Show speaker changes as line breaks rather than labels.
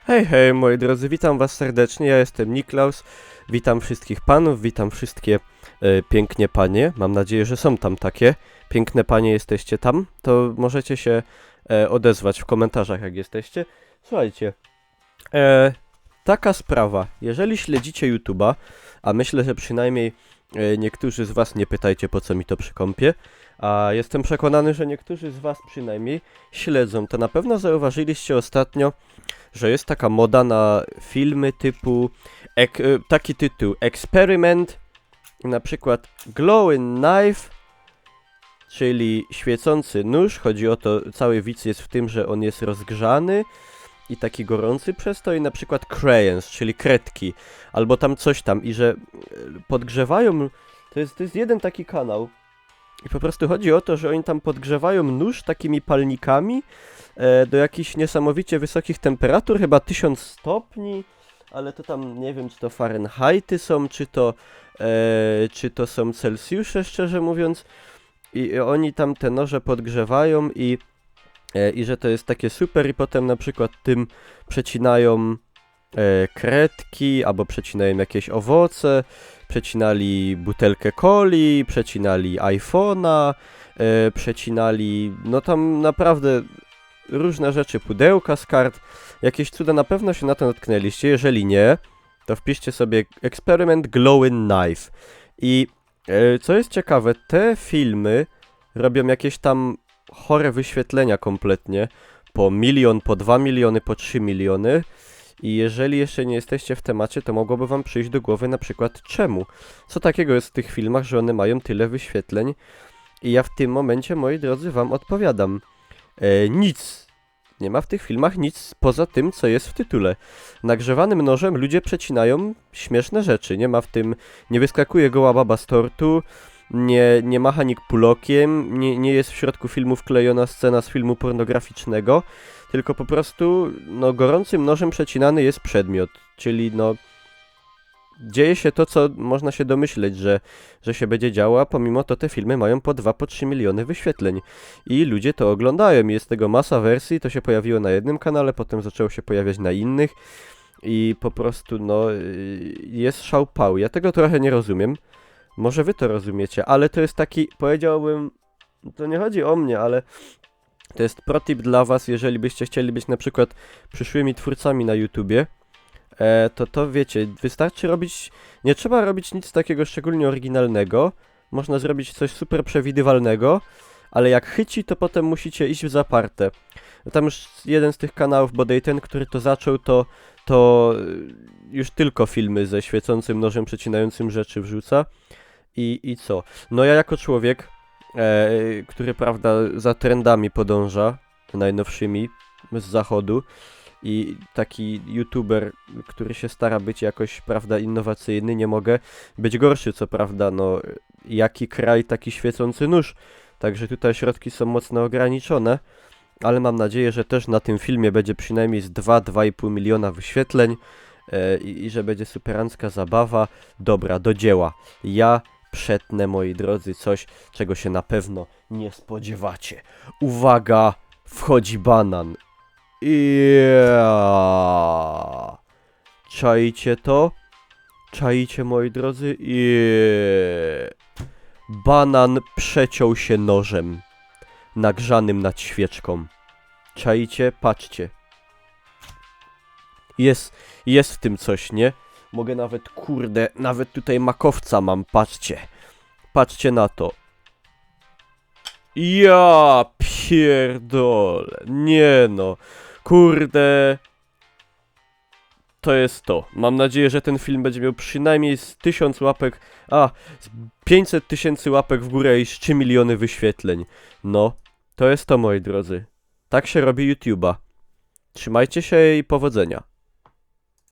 Hej, hej, moi drodzy, witam was serdecznie, ja jestem Niklaus, witam wszystkich panów, witam wszystkie pięknie panie, mam nadzieję, że są tam takie, piękne panie jesteście tam, to możecie się odezwać w komentarzach, jak jesteście. Słuchajcie, taka sprawa, jeżeli śledzicie YouTube'a, a myślę, że przynajmniej niektórzy z was, nie pytajcie po co mi to przy kąpie, a jestem przekonany, że niektórzy z was przynajmniej śledzą, to na pewno zauważyliście ostatnio, że jest taka moda na filmy typu, taki tytuł, Experiment, na przykład Glowing Knife, czyli świecący nóż. Chodzi o to, cały widz jest w tym, że on jest rozgrzany i taki gorący przez to, i na przykład crayons, czyli kredki, albo tam coś tam, i że podgrzewają, to jest jeden taki kanał, i po prostu chodzi o to, że oni tam podgrzewają nóż takimi palnikami do jakichś niesamowicie wysokich temperatur, chyba 1000 stopni, ale to tam nie wiem, czy to Fahrenheity są, czy to są Celsjusze, szczerze mówiąc. I oni tam te noże podgrzewają i że to jest takie super, i potem na przykład tym przecinają kredki, albo przecinają jakieś owoce, przecinali butelkę coli, przecinali iPhone'a, przecinali, no tam naprawdę różne rzeczy, pudełka z kart, jakieś cuda, na pewno się na to natknęliście. Jeżeli nie, to wpiszcie sobie Experiment Glowing Knife. I co jest ciekawe, te filmy robią jakieś tam chore wyświetlenia kompletnie, po 1 milion, po 2 miliony, po 3 miliony. I jeżeli jeszcze nie jesteście w temacie, to mogłoby wam przyjść do głowy na przykład czemu. Co takiego jest w tych filmach, że one mają tyle wyświetleń? I ja w tym momencie, moi drodzy, wam odpowiadam. Nic. Nie ma w tych filmach nic poza tym, co jest w tytule. Nagrzewanym nożem ludzie przecinają śmieszne rzeczy. Nie ma w tym, nie wyskakuje goła baba z tortu, nie macha nikt pulokiem, nie jest w środku filmu wklejona scena z filmu pornograficznego, tylko po prostu, no, gorącym nożem przecinany jest przedmiot, czyli no, dzieje się to, co można się domyśleć, że się będzie działo, a pomimo to te filmy mają po 2, po 3 miliony wyświetleń. I ludzie to oglądają. Jest tego masa wersji, to się pojawiło na jednym kanale, potem zaczęło się pojawiać na innych. I po prostu, no, jest szałpał. Ja tego trochę nie rozumiem. Może wy to rozumiecie, ale to jest taki, powiedziałbym, to nie chodzi o mnie, ale to jest protip dla was, jeżeli byście chcieli być na przykład przyszłymi twórcami na YouTubie. To wiecie, wystarczy robić, nie trzeba robić nic takiego szczególnie oryginalnego, można zrobić coś super przewidywalnego, ale jak chyci, to potem musicie iść w zaparte. Tam już jeden z tych kanałów, bodaj ten, który to zaczął, to już tylko filmy ze świecącym nożem przecinającym rzeczy wrzuca. I co? No ja jako człowiek, który, prawda, za trendami podąża, najnowszymi z zachodu, i taki youtuber, który się stara być jakoś, prawda, innowacyjny, nie mogę być gorszy, co prawda, no, jaki kraj, taki świecący nóż, także tutaj środki są mocno ograniczone, ale mam nadzieję, że też na tym filmie będzie przynajmniej z 2-2,5 miliona wyświetleń i że będzie superancka zabawa. Dobra, do dzieła. Ja przetnę, moi drodzy, coś, czego się na pewno nie spodziewacie. Uwaga, wchodzi banan. Yeah. Czajcie to? Czajcie, moi drodzy? Yeah. Banan przeciął się nożem nagrzanym nad świeczką. Czajcie? Patrzcie. Jest w tym coś, nie? Mogę nawet, kurde, nawet tutaj makowca mam, patrzcie. Patrzcie na to. Ja pierdolę. Nie no. Kurde. To jest to. Mam nadzieję, że ten film będzie miał przynajmniej z 1000 łapek, z 500 tysięcy łapek w górę i z 3 miliony wyświetleń. No, to jest to, moi drodzy. Tak się robi YouTube'a. Trzymajcie się i powodzenia.